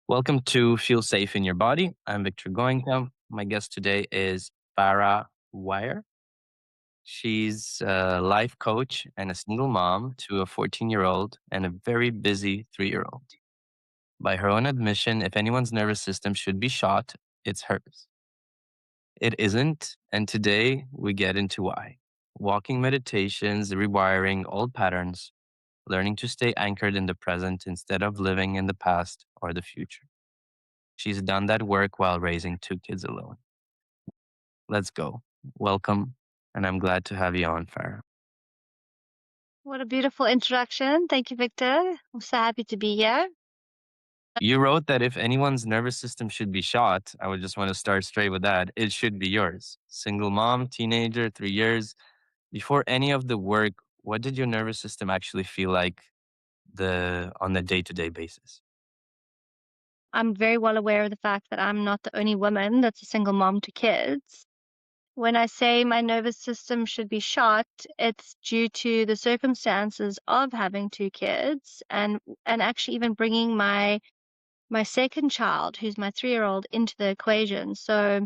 Welcome to Feel Safe in Your Body. I'm Victor Goenka. My guest today is Farrah Weir. She's a life coach and a single mom to a 14-year-old and a very busy 3-year-old. By her own admission, if anyone's nervous system should be shot, it's hers. It isn't, and today we get into why. Walking meditations, rewiring old patterns, learning to stay anchored in the present instead of living in the past or the future. She's done that work while raising 2 kids alone. Let's go. Welcome, and I'm glad to have you on, Farrah. What a beautiful introduction. Thank you, Victor. I'm so happy to be here. You wrote that if anyone's nervous system should be shot, I would just want to start straight with that. It should be yours. Single mom, teenager, 3 years. Before any of the work, what did your nervous system actually feel like on the day-to-day basis? I'm very well aware of the fact that I'm not the only woman that's a single mom to kids. When I say my nervous system should be shot, it's due to the circumstances of having 2 kids and actually even bringing my second child, who's my 3-year-old, into the equation. So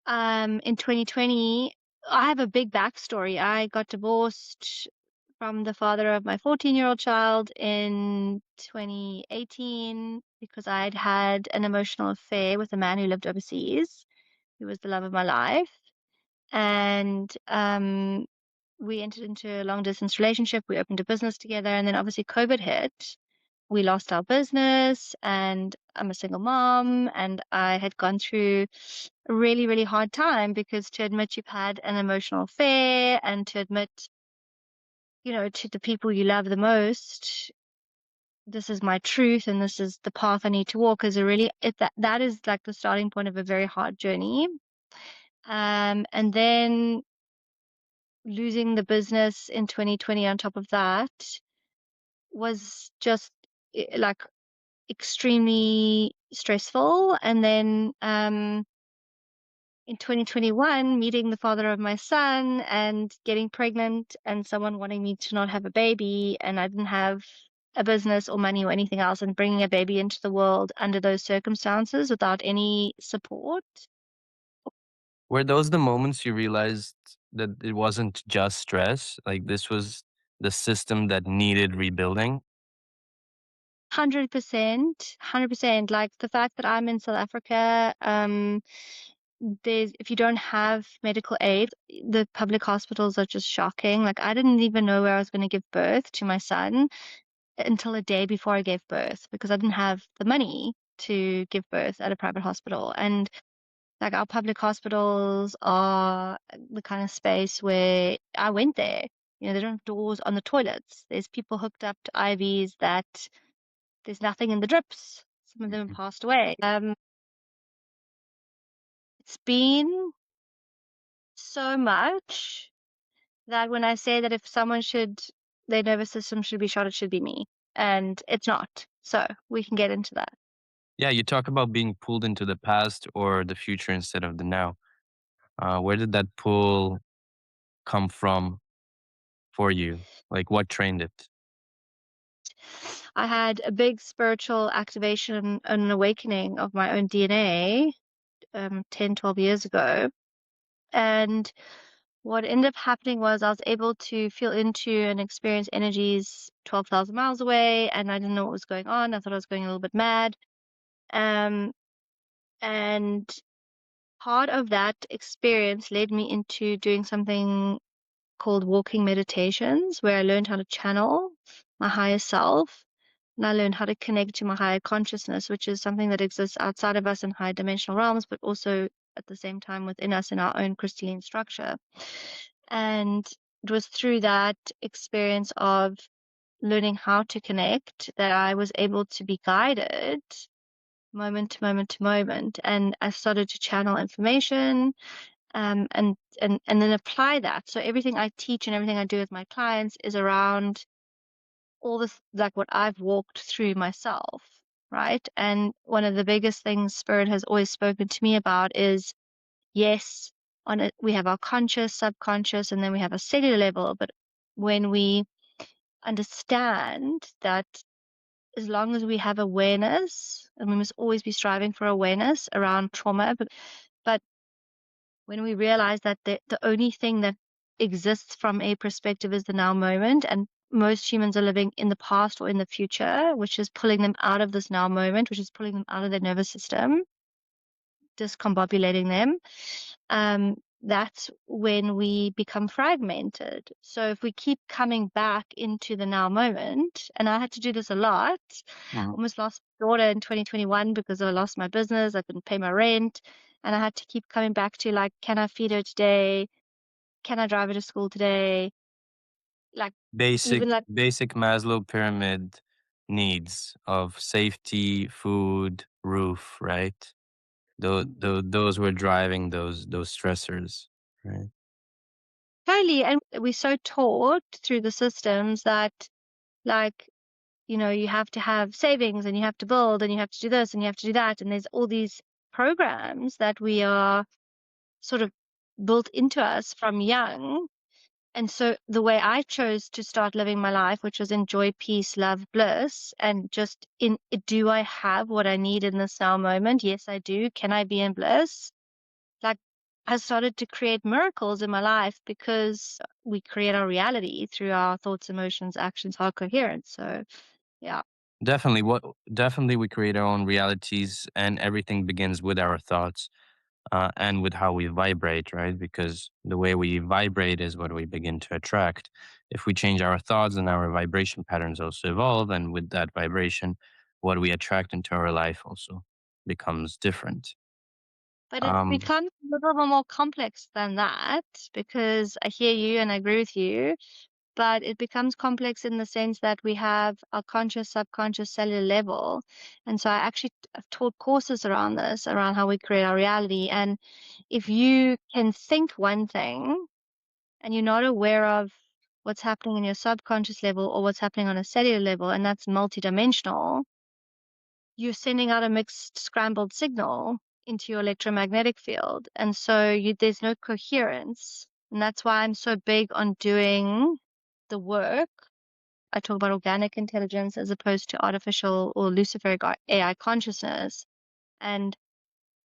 in 2020, I have a big backstory. I got divorced from the father of my 14-year-old child in 2018 because I'd had an emotional affair with a man who lived overseas, who was the love of my life. And we entered into a long distance relationship. We opened a business together, and then obviously COVID hit. We lost our business, and I'm a single mom, and I had gone through a really, really hard time because to admit you've had an emotional affair and to admit, to the people you love the most, this is my truth and this is the path I need to walk is that is like the starting point of a very hard journey. And then losing the business in 2020 on top of that was just like extremely stressful. And then in 2021, meeting the father of my son and getting pregnant and someone wanting me to not have a baby, and I didn't have a business or money or anything else, and bringing a baby into the world under those circumstances without any support. Were those the moments you realized that it wasn't just stress? Like this was the system that needed rebuilding? 100%, 100%. Like the fact that I'm in South Africa, if you don't have medical aid, the public hospitals are just shocking. Like I didn't even know where I was going to give birth to my son until a day before I gave birth because I didn't have the money to give birth at a private hospital. And like our public hospitals are the kind of space where I went there. They don't have doors on the toilets. There's people hooked up to IVs that there's nothing in the drips. Some of them have Mhm. passed away. It's been so much that when I say that if their nervous system should be shot, it should be me. And it's not. So we can get into that. Yeah, you talk about being pulled into the past or the future instead of the now. Where did that pull come from for you? Like what trained it? I had a big spiritual activation and an awakening of my own DNA 10, 12 years ago. And what ended up happening was I was able to feel into and experience energies 12,000 miles away, and I didn't know what was going on. I thought I was going a little bit mad. Um, and part of that experience led me into doing something called walking meditations, where I learned how to channel my higher self. And I learned how to connect to my higher consciousness, which is something that exists outside of us in higher dimensional realms, but also at the same time within us in our own crystalline structure. And it was through that experience of learning how to connect that I was able to be guided moment to moment to moment. And I started to channel information and then apply that. So everything I teach and everything I do with my clients is around all this, like what I've walked through myself, right? And one of the biggest things Spirit has always spoken to me about is, yes, on it, we have our conscious, subconscious, and then we have a cellular level. But when we understand that as long as we have awareness, and we must always be striving for awareness around trauma, but when we realize that the only thing that exists from a perspective is the now moment, and most humans are living in the past or in the future, which is pulling them out of this now moment, which is pulling them out of their nervous system, discombobulating them. That's when we become fragmented. So if we keep coming back into the now moment, and I had to do this a lot, Mhm. almost lost my daughter in 2021 because I lost my business, I couldn't pay my rent, and I had to keep coming back to like, can I feed her today? Can I drive her to school today? Like even like Basic Maslow pyramid needs of safety, food, roof, right? Those were driving those stressors, right? totally, and we're so taught through the systems that like you have to have savings and you have to build and you have to do this and you have to do that. And there's all these programs that we are sort of built into us from young. And so the way I chose to start living my life, which was enjoy, peace, love, bliss, and just do I have what I need in this now moment? Yes, I do. Can I be in bliss? Like, I started to create miracles in my life because we create our reality through our thoughts, emotions, actions, our coherence. So, yeah. Definitely we create our own realities, and everything begins with our thoughts, and with how we vibrate, right? Because the way we vibrate is what we begin to attract. If we change our thoughts, then our vibration patterns also evolve, and with that vibration, what we attract into our life also becomes different. But it Um, becomes a little bit more complex than that because I hear you and I agree with you, but it becomes complex in the sense that we have our conscious, subconscious, cellular level. And so I actually have taught courses around this, around how we create our reality. And if you can think one thing and you're not aware of what's happening in your subconscious level or what's happening on a cellular level, and that's multidimensional, you're sending out a mixed scrambled signal into your electromagnetic field. And so there's no coherence. And that's why I'm so big on doing the work. I talk about organic intelligence as opposed to artificial or Luciferic AI consciousness. And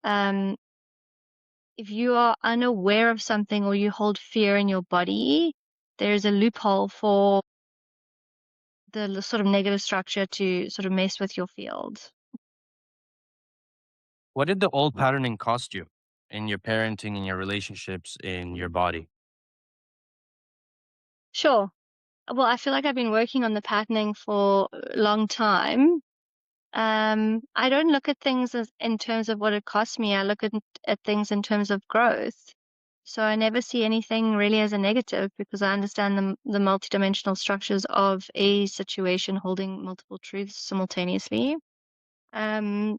um, if you are unaware of something or you hold fear in your body, there's a loophole for the sort of negative structure to sort of mess with your field. what did the old patterning cost you in your parenting, in your relationships, in your body? Sure. Well, I feel like I've been working on the patterning for a long time. I don't look at things as in terms of what it cost me. I look at things in terms of growth. So I never see anything really as a negative because I understand the multidimensional structures of a situation holding multiple truths simultaneously. Um,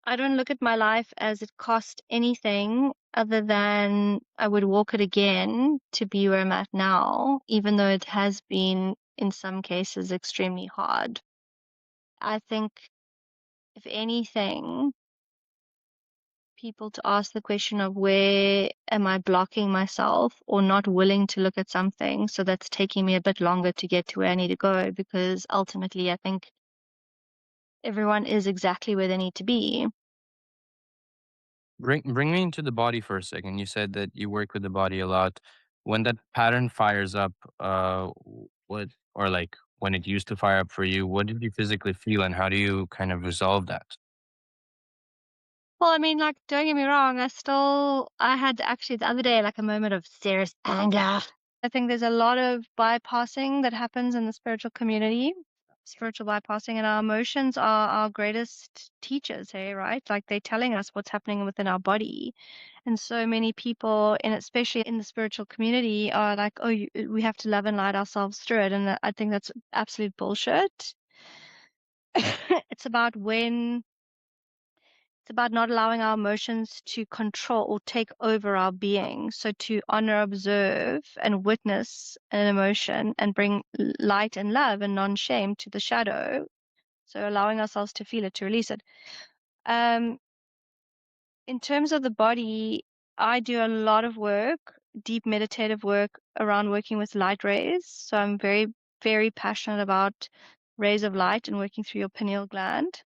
I don't look at my life as it cost anything other than I would walk it again to be where I'm at now, even though it has been, in some cases, extremely hard. I think, if anything, people to ask the question of where am I blocking myself or not willing to look at something, so that's taking me a bit longer to get to where I need to go, because ultimately I think everyone is exactly where they need to be. Bring me into the body for a second. You said that you work with the body a lot. When that pattern fires up, what or like when it used to fire up for you, what did you physically feel, and how do you kind of resolve that? Well, I mean, like, don't get me wrong, I had actually the other day, like, a moment of serious anger. I think there's a lot of bypassing that happens in the spiritual community, spiritual bypassing, and our emotions are our greatest teachers, hey, right? Like, they're telling us what's happening within our body. And so many people, and especially in the spiritual community, are like, oh, we have to love and light ourselves through it. And I think that's absolute bullshit. It's about when It's about not allowing our emotions to control or take over our being. So to honor, observe, and witness an emotion and bring light and love and non-shame to the shadow. So allowing ourselves to feel it, to release it. Um, in terms of the body, I do a lot of work, deep meditative work around working with light rays. So I'm very, very passionate about rays of light and working through your pineal gland,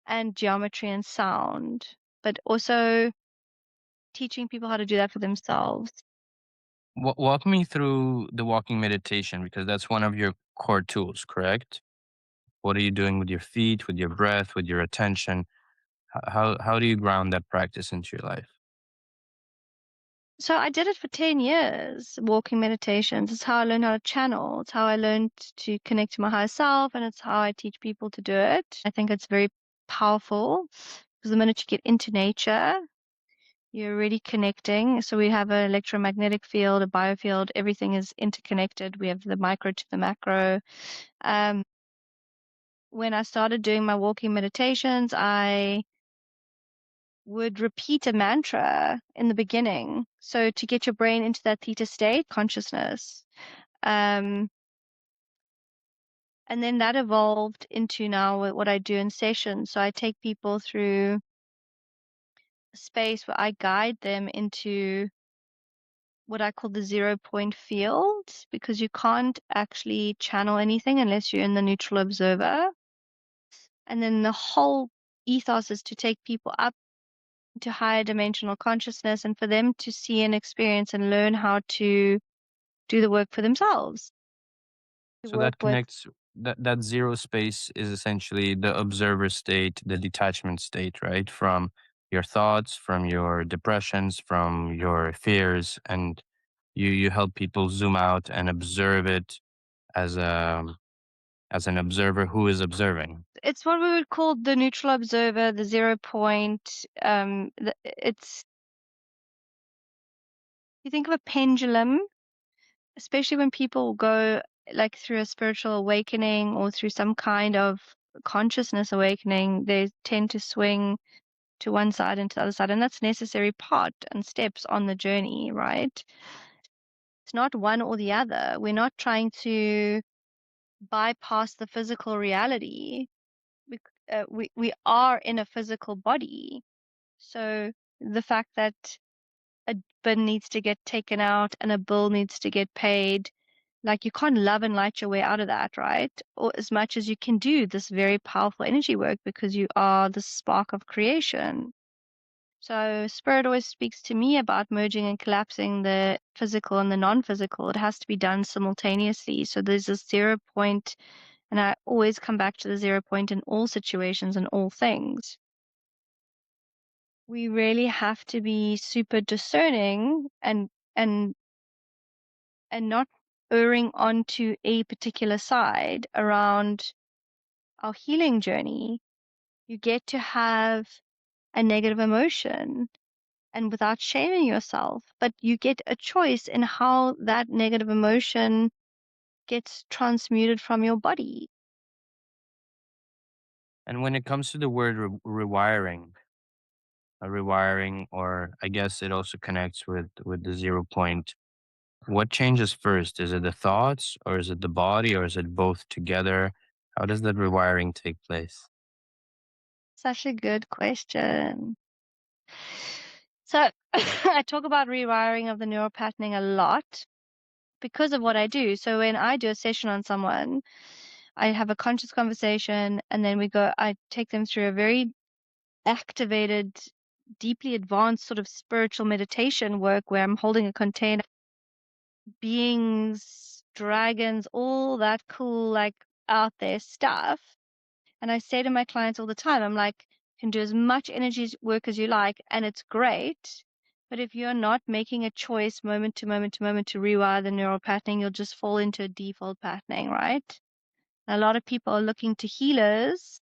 and geometry and sound, but also teaching people how to do that for themselves. Walk me through the walking meditation because that's one of your core tools, correct? What are you doing with your feet, with your breath, with your attention? How do you ground that practice into your life? So I did it for 10 years, walking meditations. It's how I learned how to channel. It's how I learned to connect to my higher self, and it's how I teach people to do it. I think it's very powerful because the minute you get into nature, you're already connecting. So we have an electromagnetic field, a biofield, everything is interconnected. We have the micro to the macro. Um, when I started doing my walking meditations, I would repeat a mantra in the beginning. So to get your brain into that theta state, consciousness. Um, and then that evolved into now what I do in sessions. So I take people through a space where I guide them into what I call the 0 point field, because you can't actually channel anything unless you're in the neutral observer. And then the whole ethos is to take people up to higher dimensional consciousness and for them to see and experience and learn how to do the work for themselves. To So work that with, connects that zero space is essentially the observer state, the detachment state, right? From your thoughts, from your depressions, from your fears, and you help people zoom out and observe it as a as an observer who is observing. it's what we would call the neutral observer, the 0 point. It's, you think of a pendulum, especially when people go like through a spiritual awakening or through some kind of consciousness awakening, they tend to swing to one side and to the other side. And that's necessary part and steps on the journey, right? It's not one or the other. We're not trying to bypass the physical reality. We are in a physical body. So the fact that a bin needs to get taken out and a bill needs to get paid, like you can't love and light your way out of that, right? Or as much as you can do this very powerful energy work because you are the spark of creation. So spirit always speaks to me about merging and collapsing the physical and the non-physical. It has to be done simultaneously. So there's a 0 point, and I always come back to the 0 point in all situations and all things. We really have to be super discerning and and not erring onto a particular side around our healing journey. You get to have a negative emotion and without shaming yourself, but you get a choice in how that negative emotion gets transmuted from your body. And when it comes to the word rewiring, a rewiring, or I guess it also connects with the 0 point. What changes first? Is it the thoughts, or is it the body, or is it both together? How does that rewiring take place? Such a good question. So I talk about rewiring of the neural patterning a lot because of what I do. So when I do a session on someone, I have a conscious conversation and then I take them through a very activated, deeply advanced sort of spiritual meditation work where I'm holding a container, beings, dragons, all that cool, like out there stuff. And I say to my clients all the time, I'm like, you can do as much energy work as you like, and it's great. But if you're not making a choice moment to moment to moment to rewire the neural patterning, you'll just fall into a default patterning, right? And a lot of people are looking to healers.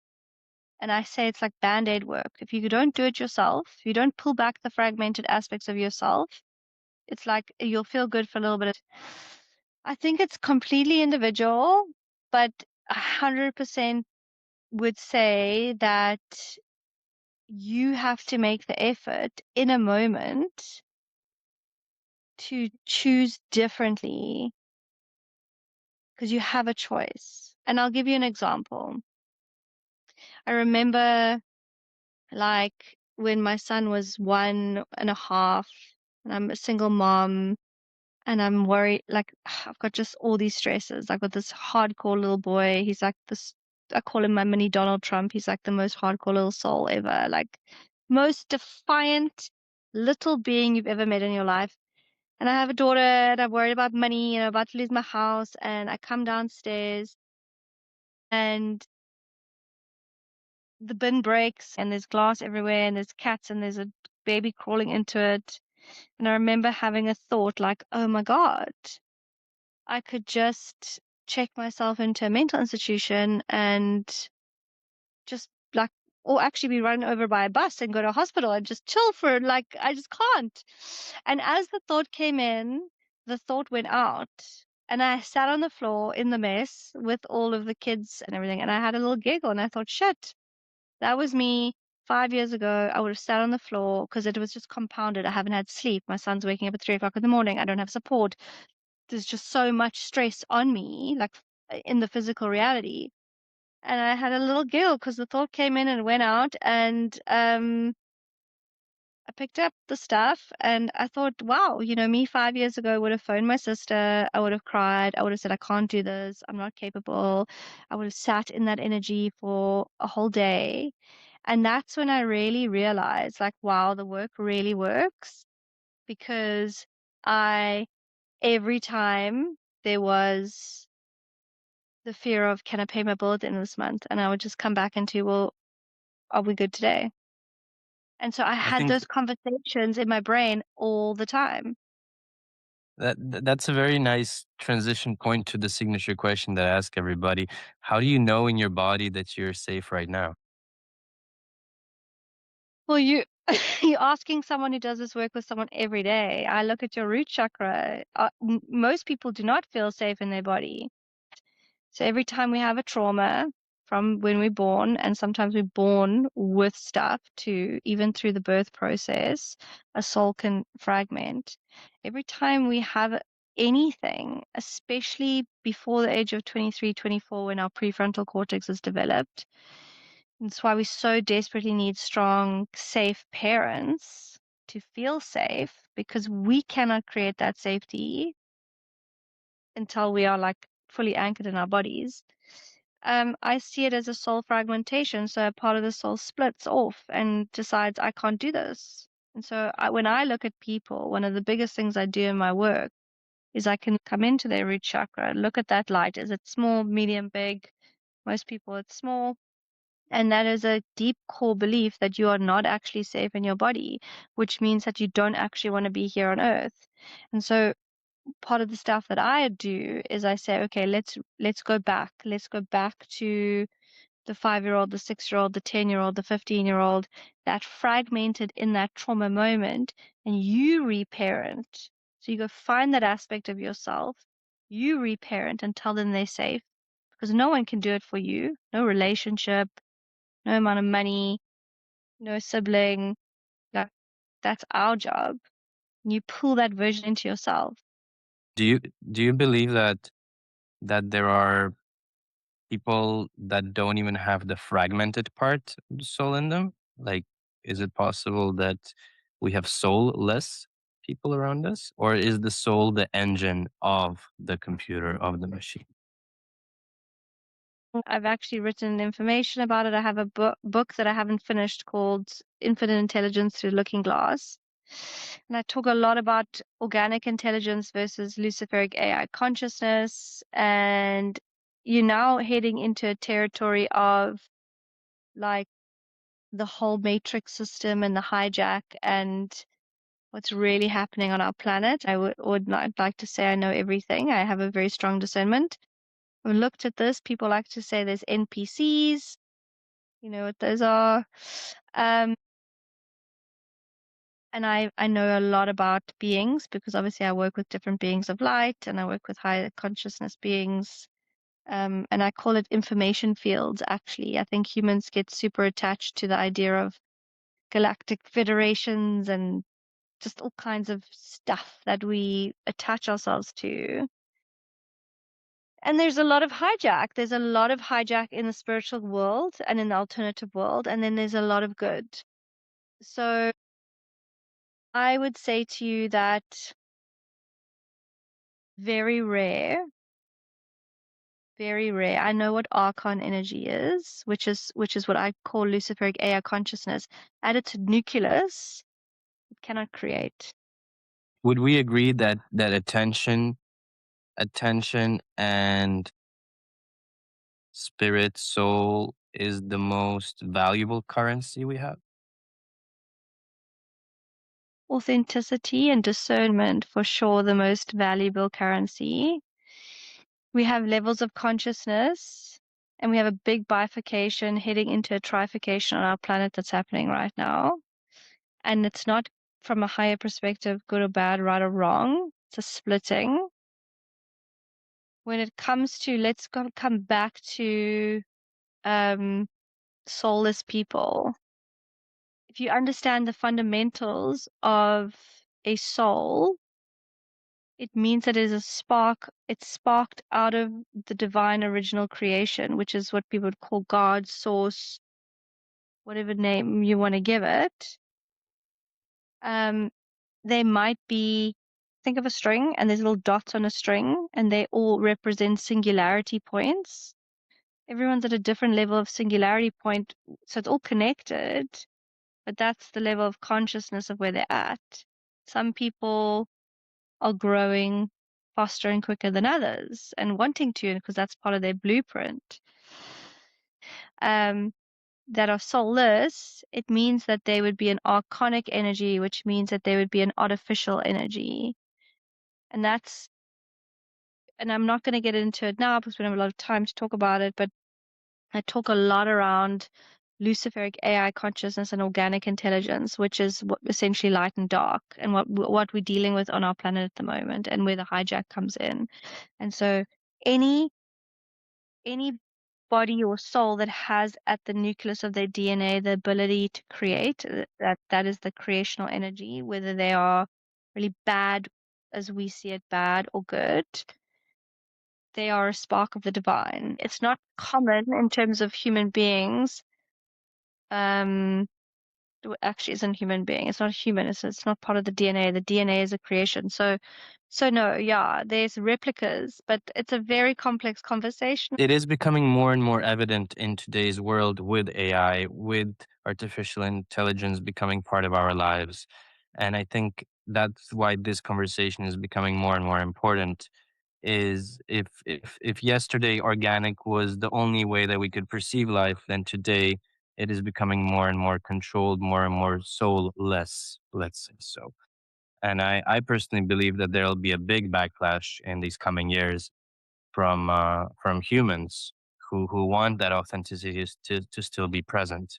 And I say it's like band-aid work. If you don't do it yourself, if you don't pull back the fragmented aspects of yourself, it's like you'll feel good for a little bit. I think it's completely individual, but 100% would say that you have to make the effort in a moment to choose differently because you have a choice. And I'll give you an example. I remember like when my son was 1.5 and I'm a single mom, and I'm worried, like, I've got just all these stresses. I've got this hardcore little boy. He's like this, I call him my mini Donald Trump. He's like the most hardcore little soul ever, like most defiant little being you've ever met in your life. And I have a daughter and I'm worried about money and I'm about to lose my house. And I come downstairs and the bin breaks and there's glass everywhere and there's cats and there's a baby crawling into it. And I remember having a thought like, oh my God, I could just check myself into a mental institution and just like, or actually be run over by a bus and go to a hospital and just chill for like, I just can't. And as the thought came in, the thought went out. And I sat on the floor in the mess with all of the kids and everything. And I had a little giggle and I thought, shit, that was me 5 years ago. I would have sat on the floor because it was just compounded. I haven't had sleep. My son's waking up at 3 o'clock in the morning. I don't have support. There's just so much stress on me, like in the physical reality. And I had a little giggle because the thought came in and went out, and I picked up the stuff and I thought, wow, me 5 years ago would have phoned my sister. I would have cried. I would have said, I can't do this. I'm not capable. I would have sat in that energy for a whole day. And that's when I really realized, like, wow, the work really works because I, every time there was the fear of, can I pay my bill at the end of this month? And I would just come back into, well, are we good today? And so I I had think those conversations in my brain all the time. that's a very nice transition point to the signature question that I ask everybody. How do you know in your body that you're safe right now? Well, you're asking someone who does this work with someone every day. I look at your root chakra. Most people do not feel safe in their body. So every time we have a trauma from when we're born, and sometimes we're born with stuff to even through the birth process, a soul can fragment. Every time we have anything, especially before the age of 23, 24, when our prefrontal cortex is developed, that's why we so desperately need strong, safe parents to feel safe because we cannot create that safety until we are like fully anchored in our bodies. I see it as a soul fragmentation. So a part of the soul splits off and decides, I can't do this. And so when I look at people, one of the biggest things I do in my work is I can come into their root chakra, look at that light. Is it small, medium, big? Most people, it's small. And that is a deep core belief that you are not actually safe in your body, which means that you don't actually want to be here on earth. And so part of the stuff that I do is I say, okay, let's go back. Let's go back to the 5-year-old, the 6-year-old, the 10-year-old, the 15-year-old that fragmented in that trauma moment, and you reparent. So you go find that aspect of yourself, you reparent and tell them they're safe because no one can do it for you. No relationship, no amount of money, no sibling. Like, that's our job. You pull that version into yourself. Do you do you believe that there are people that don't even have the fragmented part of the soul in them? Like, is it possible that we have soulless people around us, or is the soul the engine of the computer of the machine? I've actually written information about it. I have a book that I haven't finished called Infinite Intelligence Through the Looking Glass. And I talk a lot about organic intelligence versus Luciferic AI consciousness. And you're now heading into a territory of like the whole matrix system and the hijack and what's really happening on our planet. I would not like to say I know everything. I have a very strong discernment. I've looked at this. People like to say there's NPCs. You know what those are. Um, and I know a lot about beings because obviously I work with different beings of light and I work with higher consciousness beings. And I call it information fields, actually. I think humans get super attached to the idea of galactic federations and just all kinds of stuff that we attach ourselves to. And there's a lot of hijack. There's a lot of hijack in the spiritual world and in the alternative world, and then there's a lot of good. So I would say to you that Very rare, very rare. I know what archon energy is, which is what I call Luciferic AI consciousness. Added to nucleus, it cannot create. Would we agree that attention and spirit, soul is the most valuable currency we have? Authenticity and discernment, for sure, the most valuable currency. We have levels of consciousness, and we have a big bifurcation heading into a trifurcation on our planet that's happening right now. And it's not from a higher perspective, good or bad, right or wrong. It's a splitting. When it comes to, come back to um, soulless people. If you understand the fundamentals of a soul, it means that it is a spark. It's sparked out of the divine original creation, which is what people would call God, source, whatever name you want to give it. Um, they might be, think of a string, and there's little dots on a string, and they all represent singularity points. Everyone's at a different level of singularity point, so it's all connected, but that's the level of consciousness of where they're at. Some people are growing faster and quicker than others and wanting to, because that's part of their blueprint. Um, that are soulless, it means that they would be an archonic energy, which means that they would be an artificial energy. And that's, and I'm not going to get into it now because we don't have a lot of time to talk about it, but I talk a lot around Luciferic AI consciousness and organic intelligence, which is essentially light and dark, and what we're dealing with on our planet at the moment, and where the hijack comes in. And so, any any body or soul that has at the nucleus of their DNA the ability to create, that is the creational energy, whether they are really bad as we see it, bad or good, they are a spark of the divine. It's not common in terms of human beings. Um, actually isn't human being. It's not human. It's not part of the DNA. The DNA is a creation. So no, yeah, there's replicas, but it's a very complex conversation. It is becoming more and more evident in today's world with AI, with artificial intelligence becoming part of our lives. And I think that's why this conversation is becoming more and more important. Is if yesterday organic was the only way that we could perceive life, then today it is becoming more and more controlled, more and more soulless, let's say so. And I personally believe that there'll be a big backlash in these coming years from humans who want that authenticity to still be present.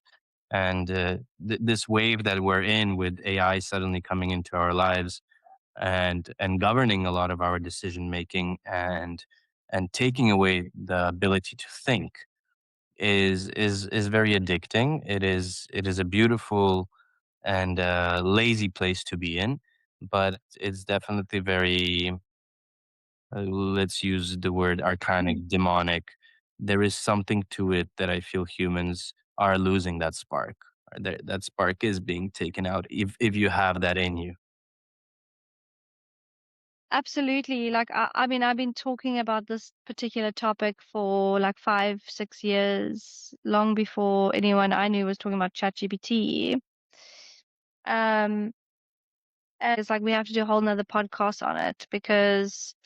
And this wave that we're in with AI suddenly coming into our lives and governing a lot of our decision making and taking away the ability to think is very addicting. It is a beautiful and lazy place to be in, but it's definitely very, let's use the word archonic, demonic. There is something to it that I feel humans are losing that spark. That spark is being taken out if you have that in you. Absolutely. Like, I mean, I've been talking about this particular topic for like 5, 6 years, long before anyone I knew was talking about ChatGPT. Um, and it's like we have to do a whole nother podcast on it because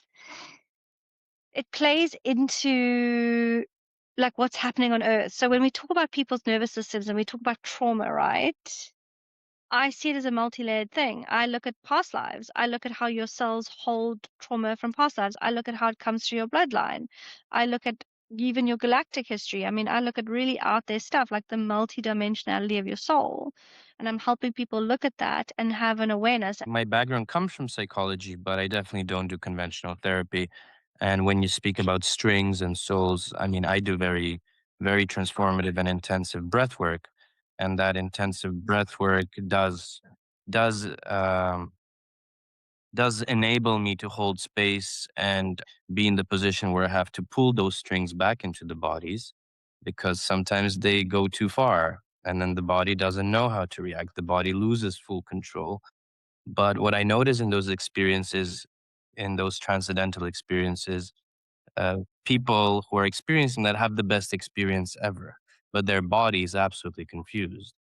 it plays into like what's happening on Earth. So when we talk about people's nervous systems and we talk about trauma, right? I see it as a multi-layered thing. I look at past lives. I look at how your cells hold trauma from past lives. I look at how it comes through your bloodline. I look at even your galactic history. I mean, I look at really out there stuff like the multidimensionality of your soul. And I'm helping people look at that and have an awareness. My background comes from psychology, but I definitely don't do conventional therapy. And when you speak about strings and souls, I mean, I do very transformative and intensive breath work, and that intensive breath work does um, does enable me to hold space and be in the position where I have to pull those strings back into the bodies because sometimes they go too far and then the body doesn't know how to react. The body loses full control. But what I notice in those experiences in those transcendental experiences, people who are experiencing that have the best experience ever, but their body is absolutely confused.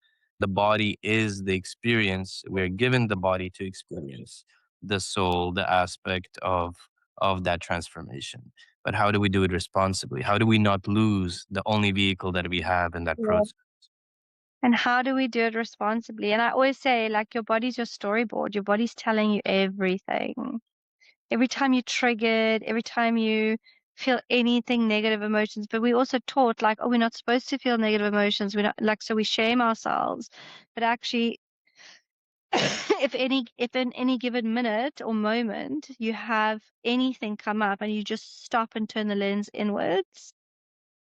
The body is the experience. We're given the body to experience the soul, the aspect of that transformation. But how do we do it responsibly? How do we not lose the only vehicle that we have in that Yeah. process? And how do we do it responsibly? And I always say, like, your body's your storyboard. Your body's telling you everything. Every time you triggered, every time you feel anything negative emotions, but we also taught like, oh, we're not supposed to feel negative emotions. We're not like, so we shame ourselves. But actually, if in any given minute or moment you have anything come up and you just stop and turn the lens inwards,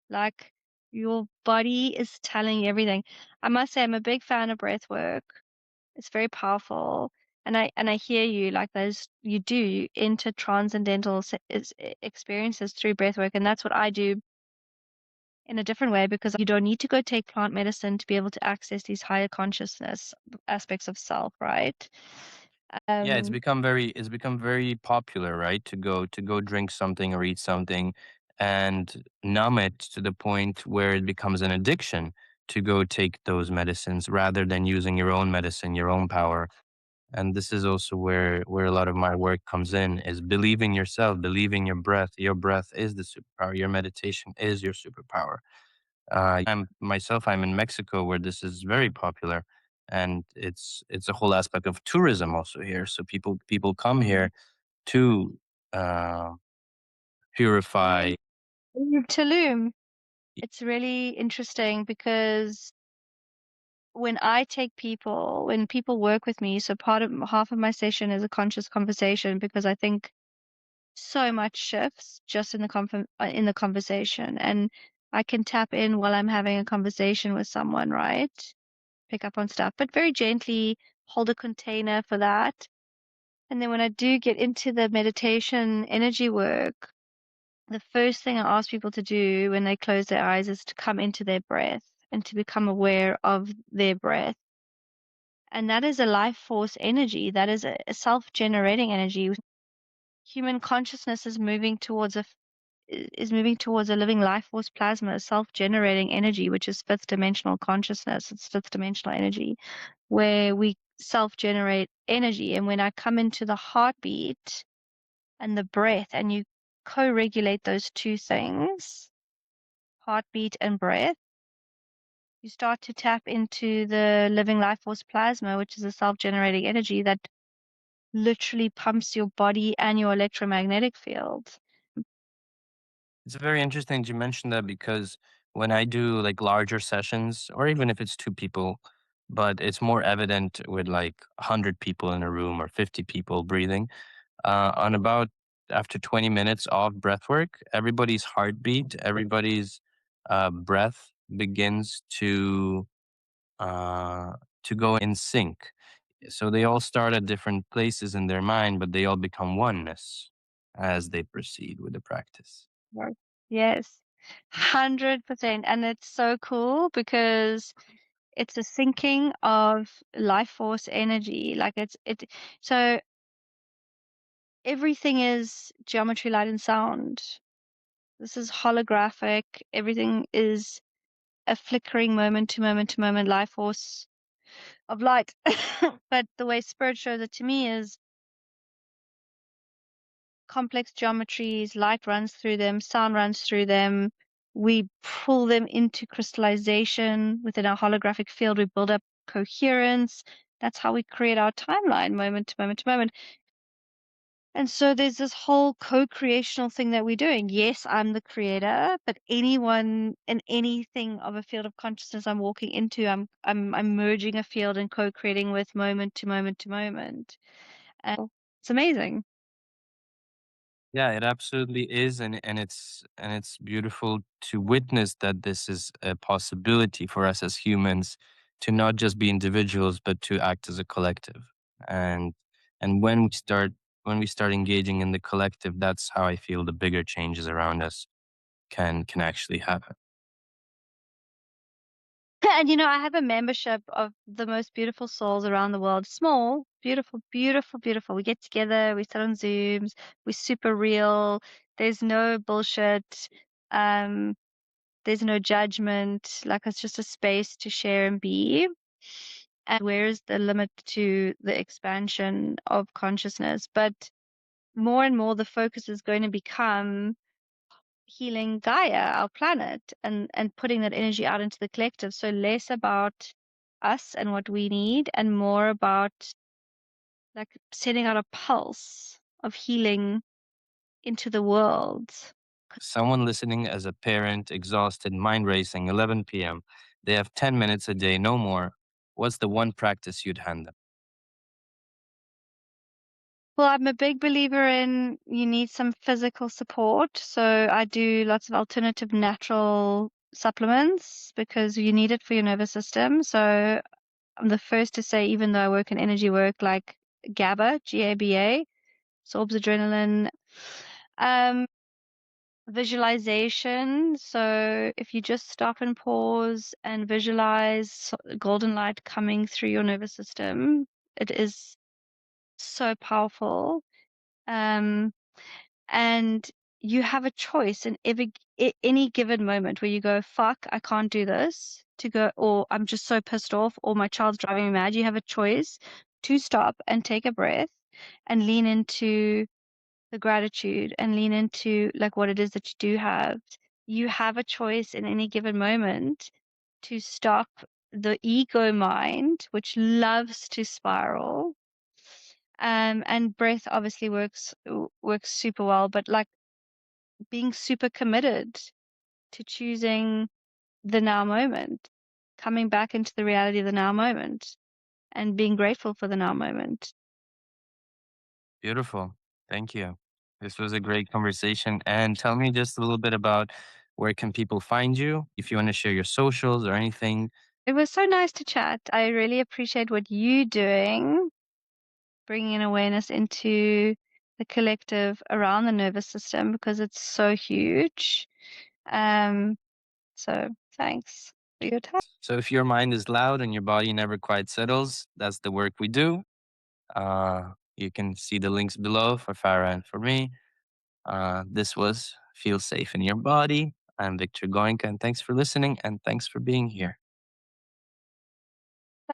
like your body is telling you everything. I must say, I'm a big fan of breath work. It's very powerful. And I hear you like those you do you enter transcendental experiences through breath work, and that's what I do in a different way because you don't need to go take plant medicine to be able to access these higher consciousness aspects of self, right? Yeah, Um, it's become very popular, right? To go drink something or eat something and numb it to the point where it becomes an addiction to go take those medicines rather than using your own medicine, your own power. And this is also where a lot of my work comes in is believing yourself, believing your breath. Your breath is the superpower. Your meditation is your superpower. I'm in Mexico where this is very popular, and it's a whole aspect of tourism also here. So people come here to uh, purify. Tulum. It's really interesting because when people work with me, so part of half of my session is a conscious conversation because I think so much shifts just in the conversation, and I can tap in while I'm having a conversation with someone, right? Pick up on stuff, but very gently hold a container for that. And then when I do get into the meditation energy work, the first thing I ask people to do when they close their eyes is to come into their breath and to become aware of their breath. And that is a life force energy. That is a self-generating energy. Human consciousness is moving towards a living life force plasma, self-generating energy, which is fifth dimensional consciousness. It's fifth dimensional energy, where we self-generate energy. And when I come into the heartbeat and the breath, and you co-regulate those two things, heartbeat and breath, you start to tap into the living life force plasma, which is a self-generating energy that literally pumps your body and your electromagnetic field. It's very interesting that you mentioned that because when I do like larger sessions, or even if it's two people, but it's more evident with like 100 people in a room or 50 people breathing. On about after 20 minutes of breath work, everybody's heartbeat, everybody's breath begins uh, to go in sync. So they all start at different places in their mind, but they all become oneness as they proceed with the practice. Right. Yes, 100%. And it's so cool because it's a syncing of life force energy. So everything is geometry, light, and sound. This is holographic. Everything is a flickering moment to moment to moment life force of light. But the way spirit shows it to me is complex geometries, light runs through them, sound runs through them. We pull them into crystallization within our holographic field. We build up coherence. That's how we create our timeline, moment to moment to moment. And so there's this whole co-creational thing that we're doing. Yes, I'm the creator, but anyone in anything of a field of consciousness I'm walking into, I'm merging a field and co-creating with moment to moment to moment. And it's amazing. Yeah, it absolutely is, and it's beautiful to witness that this is a possibility for us as humans to not just be individuals, but to act as a collective. And and when we start engaging in the collective, that's how I feel the bigger changes around us can actually happen. Yeah, and I have a membership of the most beautiful souls around the world. Small, beautiful, beautiful, beautiful. We get together, we sit on Zooms, we're super real. There's no bullshit. Um, there's no judgment. Like it's just a space to share and be. And where's the limit to the expansion of consciousness? But more and more, the focus is going to become healing Gaia, our planet, and putting that energy out into the collective. So less about us and what we need, and more about like sending out a pulse of healing into the world. Someone listening as a parent, exhausted, mind racing, 11 p.m. They have 10 minutes a day, no more. What's the one practice you'd hand them? Well, I'm a big believer in you need some physical support. So I do lots of alternative natural supplements because you need it for your nervous system. So I'm the first to say, even though I work in energy work, like GABA, GABA, absorbs adrenaline. Um, Visualization. So if you just stop and pause and visualize golden light coming through your nervous system, it is so powerful. Um, and you have a choice in any given moment where you go, fuck, I can't do this, to go, or I'm just so pissed off, or my child's driving me mad. You have a choice to stop and take a breath and lean into the gratitude and lean into like what it is that you do have. You have a choice in any given moment to stop the ego mind, which loves to spiral. And breath obviously works super well, but like being super committed to choosing the now moment, coming back into the reality of the now moment, and being grateful for the now moment. Beautiful. Thank you. This was a great conversation. And tell me just a little bit about where can people find you? If you want to share your socials or anything. It was so nice to chat. I really appreciate what you're doing, bringing awareness into the collective around the nervous system because it's so huge. Um, so thanks for your time. So if your mind is loud and your body never quite settles, that's the work we do. You can see the links below for Farah and for me. This was Feel Safe in Your Body. I'm Victor Goenka, and thanks for listening and thanks for being here.